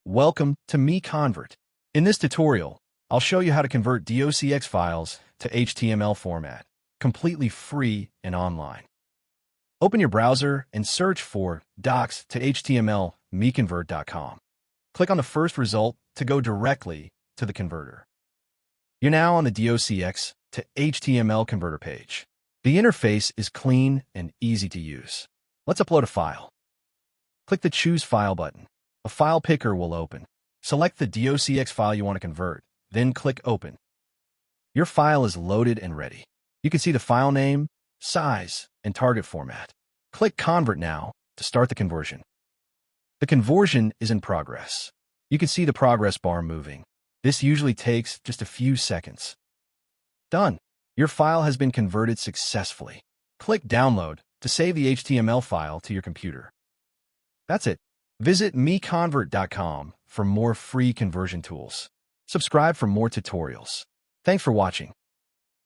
Welcome to MiConvert. In this tutorial, I'll show you how to convert DOCX files to HTML format, completely free and online. Open your browser and search for docs to HTML MiConvert.com. Click on the first result to go directly to the converter. You're now on the DOCX to HTML converter page. The interface is clean and easy to use. Let's upload a file. Click the Choose File button. A file picker will open. Select the DOCX file you want to convert, then click Open. Your file is loaded and ready. You can see the file name, size, and target format. Click Convert now to start the conversion. The conversion is in progress. You can see the progress bar moving. This usually takes just a few seconds. Done. Your file has been converted successfully. Click Download to save the HTML file to your computer. That's it. Visit MiConvert.com for more free conversion tools. Subscribe for more tutorials. Thanks for watching.